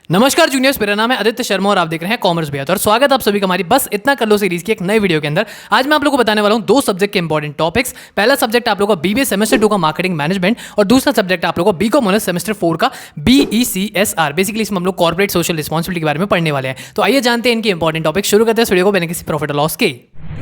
नमस्कार जूनियर्स, मेरा नाम है आदित्य शर्मा और आप देख रहे हैं कॉमर्स बेहद। और स्वागत है आप सभी का हमारी बस इतना कर लो सीरीज की एक नई वीडियो के अंदर। आज मैं आप लोगों को बताने वाला हूं दो सब्जेक्ट के इंपॉर्टेंट टॉपिक्स। पहला सब्जेक्ट आप लोगों का बीबीए सेमेस्टर 2 का मार्केटिंग मैनेजमेंट और दूसरा सब्जेक्ट आप लोगों का बीकॉम ऑनर्स सेमेस्टर 4 का बीईसीएसआर। बेसिकली इसमें हम लोग कॉर्पोरेट सोशल रिस्पांसिबिलिटी के बारे में पढ़ने वाले हैं। तो आइए जानते हैं इनके इंपॉर्टेंट टॉपिक। शुरू करते हैं इस वीडियो को बिना किसी प्रॉफिट और लॉस के।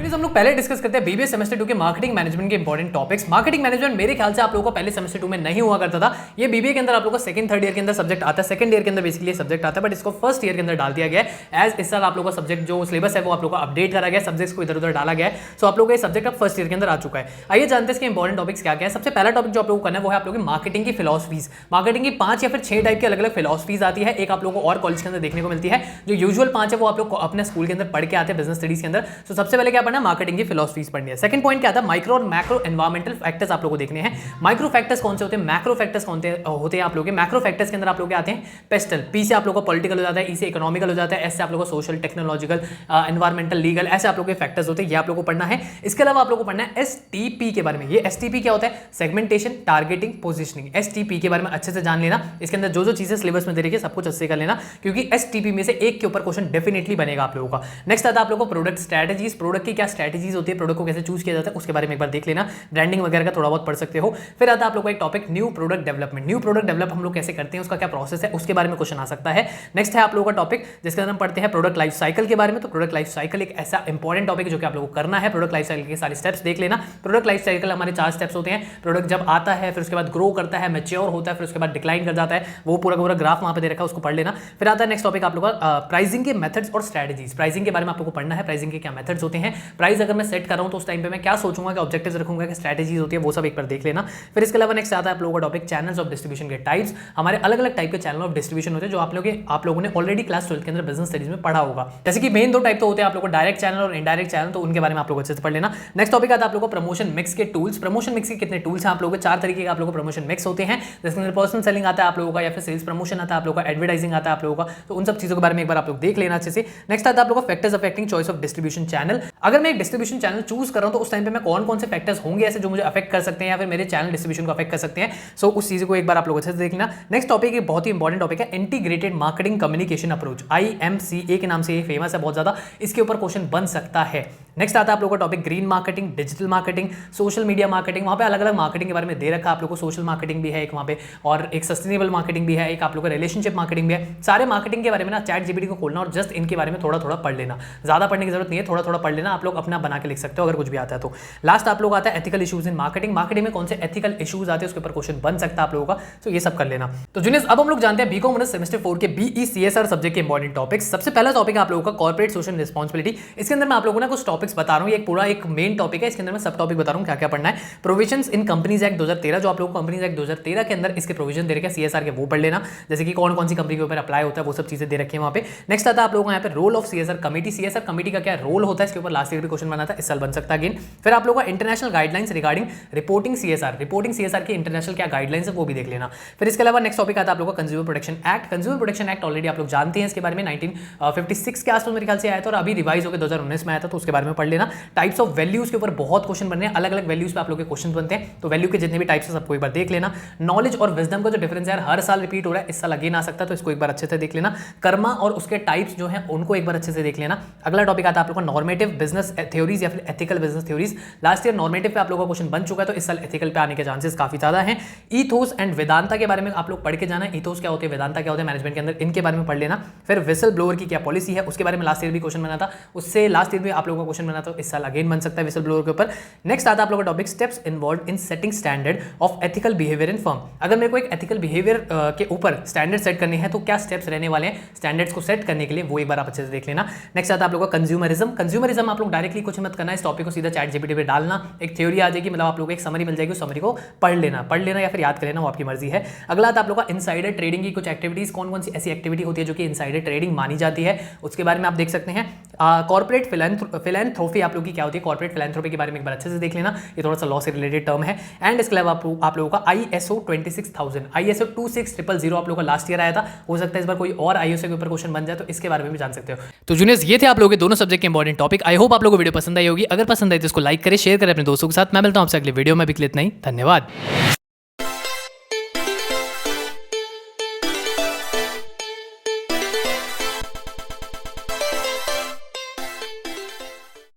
हम लोग पहले डिस्कस करते हैं बीबीए सेमेस्टर 2 के मार्केटिंग मैनेजमेंट के इंपॉर्टेंट टॉपिक्स। मार्केटिंग मैनेजमेंट मेरे ख्याल से आप लोगों को पहले सेमेस्टर 2 में नहीं हुआ करता था। ये बीबीए के अंदर आप लोगों को सेकंड थर्ड ईयर के अंदर सब्जेक्ट आता है। सेकंड ईयर के अंदर बेसिकली सब्जेक्ट आता है, बट इसको फर्स्ट ईयर के अंदर डाल दिया गया है। एज इस साल आप लोगों का सब्जेक्ट जो सिलेबस है वो आप लोगों को अपडेट करा गया, सब्जेक्ट्स को इधर उधर डाला गया है। सो आप लोगों का ये सब्जेक्ट अब फर्स्ट ईयर के अंदर आ चुका है। आइए जानते हैं इसके इंपॉर्टेंट टॉपिक्स क्या क्या है। सबसे पहला टॉपिक जो आप लोगों को करना है वो है आप लोगों की मार्केटिंग की फिलॉसफीज। मार्केटिंग की 5 या फिर 6 टाइप की अलग अलग फिलॉसफीज आती है। एक आप लोगों को और कॉलेज के अंदर देखने को मिलती है। जो यूजुअल 5 है वो आप लोग अपने स्कूल के अंदर पढ़ के आते हैं बिजनेस स्टडीज के अंदर। तो सबसे पहले क्या पढ़ना है, मार्केटिंग की फिलॉसफीज पढ़नी है। सेकंड पॉइंट क्या आता है, माइक्रो और मैक्रो एनवायरमेंटल फैक्टर्स आप लोगों को देखने हैं। माइक्रो फैक्टर्स कौन से होते हैं, मैक्रो फैक्टर्स कौन होते हैं आप लोगों के। मैक्रो फैक्टर्स के अंदर आप लोग क्या आते हैं, पेस्टल। पी से आप लोगों को पॉलिटिकल हो जाता है, ई से इकोनॉमिकल हो जाता है, एस से आप लोगों को सोशल टेक्नोलॉजिकल एनवायरमेंटल लीगल, ऐसे आप लोगों के फैक्टर्स होते हैं। ये आप लोगों को पढ़ना है। इसके अलावा आप लोगों को पढ़ना है एसटीपी के बारे में। ये एसटीपी क्या होता है, सेगमेंटेशन, टारगेटिंग, पोजिशनिंग। एसटीपी के बारे में अच्छे से जान लेना। इसके अंदर जो जो चीजें सिलेबस में दे रही है सब कुछ अच्छे कर लेना, क्योंकि एसटीपी में से एक के ऊपर क्वेश्चन डेफिनेटली बनेगा आप लोगों का। नेक्स्ट आता है आप लोगों को प्रोडक्ट स्ट्रेटजीज। प्रोडक्ट की क्या स्ट्रेटजीज होती है, प्रोडक्ट को कैसे चूज किया जाता है, उसके बारे में एक बार देख लेना। ब्रांडिंग वगैरह का थोड़ा बहुत पढ़ सकते हो। फिर आता है आप लोगों का एक topic new product development. New product develop हम लोग कैसे करते हैं, उसका क्या प्रोसेस है, उसके बारे में क्वेश्चन आ सकता है। नेक्स्ट है आप लोगों का टॉपिक जिसके अंदर हम पढ़ते हैं प्रोडक्ट लाइफ साइकिल के बारे में। तो प्रोडक्ट लाइफ साइकिल एक ऐसा इंपॉर्टेंट टॉपिक है जो कि आप लोगों को करना है। प्रोडक्ट लाइफ साइकिल के सारे स्टेप्स देख लेना। प्रोडक्ट लाइफ साइकिल हमारे 4 स्टेप्स होते हैं। प्रोडक्ट जब आता है, फिर उसके बाद ग्रो करता है, मैच्योर होता है, फिर उसके बाद डिक्लाइन कर जाता है। वो पूरा पूरा ग्राफ वहां पे दे रखा है, उसको पढ़ लेना। फिर आता है नेक्स्ट टॉपिक आप लोगों का प्राइसिंग के मेथड्स और स्ट्रेटजीज। प्राइसिंग के बारे में आप लोगों को पढ़ना है, प्राइसिंग के क्या मेथड्स होते हैं। प्राइस अगर मैं सेट कर रहा हूं तो उस टाइम पे मैं क्या सोचूंगा, क्या ऑब्जेक्टिव्स रखूंगा, क्या स्ट्रेटजीज होती है, वो सब एक बार देख लेना। फिर इसके अलावा नेक्स्ट आता है आप लोगों का टॉपिक चैनल्स ऑफ डिस्ट्रीब्यूशन के टाइप्स। हमारे अलग अलग टाइप के चैनल ऑफ डिस्ट्रीब्यूशन होते हैं जो आप लोगों ने ऑलरेडी क्लास 12 के अंदर बिजनेस स्टडीज में पढ़ा होगा। जैसे कि मेन 2 टाइप तो होते हैं आप लोगों को, डायरेक्ट चैनल और इनडायरेक्ट चैनल। तो उनके बारे में आप लोग अच्छे से पढ़ लेना। नेक्स्ट टॉपिक आता है आप लोगों को प्रमोशन मिक्स के टूल्स। प्रमोशन मिक्स के कितने टूल्स हैं आप लोगों को, 4 तरीके के आप लोगों को प्रमोशन मिक्स होते हैं। जिसके अंदर पर्सनल सेलिंग आता है आप लोगों का, या फिर सेल्स प्रमोशन आता है आप लोगों का, एडवर्टाइजिंग आता है आप लोगों का। तो उन सब चीजों के बारे में एक बार आप लोग देख लेना अच्छे से। नेक्स्ट आता है आप लोगों को factors affecting choice of distribution channel. अगर मैं एक डिस्ट्रीब्यूशन चैनल चूज कर रहा हूं तो उस टाइम पे मैं कौन कौन से फैक्टर्स होंगे ऐसे जो मुझे अफेक्ट कर सकते हैं या फिर मेरे चैनल डिस्ट्रीब्यूशन को अफेक्ट कर सकते हैं। सो उस चीज को एक बार आप लोग अच्छे से देख लेना। नेक्स्ट टॉपिक एक बहुत ही इंपॉर्टेंट टॉपिक है, integrated marketing communication approach. IMCA के नाम से ये फेमस है बहुत ज्यादा। इसके ऊपर क्वेश्चन बन सकता है। नेक्स्ट आता है आप लोगों का topic green marketing, digital marketing, social media marketing. वहां पे अलग अलग मार्केटिंग के बारे में दे रखा है आप लोगों को। सोशल मार्केटिंग भी है एक वहां पे, और एक सस्टेनेबल मार्केटिंग भी है, एक आप लोगों का रिलेशनशिप मार्केटिंग भी है। सारे मार्केटिंग के बारे में ना चैट जीपीटी को खोलना और जस्ट इनके बारे में थोड़ा थोड़ा पढ़ लेना। ज्यादा पढ़ने की जरूरत नहीं है, थोड़ा थोड़ा पढ़ लेना। आप लोग अपना बना के लिख सकते हो अगर कुछ भी आता है तो। लास्ट आप लोग आता है ethical issues in marketing. Marketing में कौन से एथिकल इशूज आते हैं उसके ऊपर क्वेश्चन बन सकता है आप लोगों का। तो ये सब कर लेना। तो जूनियर्स अब हम लोग जानते हैं बीकॉम ऑनर्स सेमेस्टर 4 के बीईसीएसआर सब्जेक्ट के इंपॉर्टेंट टॉपिक्स। सबसे पहला टॉपिक आप लोगों का कॉर्पोरेट सोशल रिस्पांसिबिलिटी। इसके अंदर मैं आप लोगों को ना कुछ टॉपिक्स बता रहा हूं। ये पूरा एक मेन टॉपिक है, इसके अंदर मैं सब टॉपिक बता रहा हूं क्या क्या पढ़ना है। प्रोविजंस इन कंपनीज एक्ट 2013, जो आप लोगों को कंपनीज एक्ट 2013 के अंदर इसके प्रोविजन दे रखे हैं सीएसआर के, वो पढ़ लेना। जैसे कि कौन कौन सी कंपनी के ऊपर अप्लाई होता है वो सब चीजें दे रखी है वहां पे। नेक्स्ट आता है आप लोगों को यहाँ पे role of CSR committee. CSR committee का क्या रोल होता है, इसके ऊपर लास्ट ईयर भी क्वेश्चन बना था, इस साल बन सकता है अगेन। फिर आप लोगों का international guidelines regarding reporting CSR. Reporting CSR की इंटरनेशनल क्या गाइडलाइंस है वो भी देख लेना। फिर इसके अलावा नेक्स्ट टॉपिक आता है आप लोगों का consumer protection act. Consumer protection act already आप लोग जानते हैं इसके बारे में, 1956 के आसपास मेरे ख्याल से आया था और अभी रिवाइज होकर 2019 में आया था, तो उसके बारे में पढ़ लेना। टाइप्स ऑफ वैल्यूज के ऊपर बहुत क्वेश्चन बन रहे हैं, अलग अलग वैल्यूज पे आप लोग के क्वेश्चन बनते हैं, तो वैल्यू के जितने भी टाइप्स है सबको एक बार देख लेना। नॉलेज और विजडम का जो डिफरेंस है हर साल रिपीट हो रहा है, इस साल अगेन आ सकता है, तो इसको एक बार अच्छे से देख लेना। कर्मा और उसके टाइप्स जो हैं उनको एक बार अच्छे से देख लेना। अगला टॉपिक आता है आप लोग का नॉर्मेटिव बिजनेस थ्योरीज या फिर ethical business theories. Last year normative पे आप लोगों का क्वेश्चन बन चुका है, तो इस साल एथिकल पे आने के चांसेस काफी ज्यादा हैं। ईथोस एंड वेदांता के बारे में आप लोग पढ़ के जाना। ईथोस क्या होते हैं, वेदांता क्या होते हैं मैनेजमेंट के अंदर, इनके बारे में पढ़ लेना। फिर विसल ब्लोअर की क्या पॉलिसी है उसके बारे में लास्ट ईयर भी क्वेश्चन बना था, उससे लास्ट ईयर भी आप लोगों का क्वेश्चन बना था, इस साल अगेन बन सकता है विसल ब्लोअर के ऊपर। नेक्स्ट आता है आप लोगों का topic steps involved in setting standard of ethical behaviour in firm. अगर मेरे को एक एथिकल बिहेवियर के ऊपर स्टैंडर्ड सेट करने हैं तो क्या स्टेप्स रहने वाले हैं स्टैंडर्ड्स को सेट करने के लिए, वो एक बार आप अच्छे से देख लेना। नेक्स्ट आता है आप लोगों का कंज्यूमरिज्म। कंज्यूमरिज्म आप लोग डायरेक्टली कुछ मत करना, इस टॉपिक को सीधा चैट जीपीटी पे डालना, एक थ्योरी आ जाएगी, मतलब आप लोगों को एक समरी मिल जाएगी, उस समरी को पढ़ लेना या फिर याद कर लेना, वो आपकी मर्जी है। अगला आता है आप लोगों का इनसाइडर ट्रेडिंग की कुछ एक्टिविटीज। कौन कौन सी ऐसी एक्टिविटी होती है जो कि इनसाइडर ट्रेडिंग मानी जाती है, उसके बारे में आप देख सकते हैं। कॉर्पोरेट फिलैंथ्रोपी आप लोगों की क्या होती है, कॉर्पोरेट फिलैंथ्रोपी के बारे में एक बार अच्छे से देख लेना, ये थोड़ा सा लॉ से रिलेटेड टर्म है। एंड इसके अलावा आप लोगों का ISO 26000 ISO 26000 आप लोगों का लास्ट ईयर आया था, हो सकता है इस बार कोई और ISO के ऊपर क्वेश्चन बन जाए, तो इसके बारे में भी जान सकते हो। तो जूनियर्स ये थे आप लोगों के दोनों सब्जेक्ट के इंपॉर्टेंट टॉपिक। आई होप आप लोगों को वीडियो पसंद आई होगी। अगर पसंद आई तो इसको लाइक करें, शेयर करें अपने दोस्तों के साथ। मैं मिलता हूं आपसे अगले वीडियो में, भी इतना ही, धन्यवाद।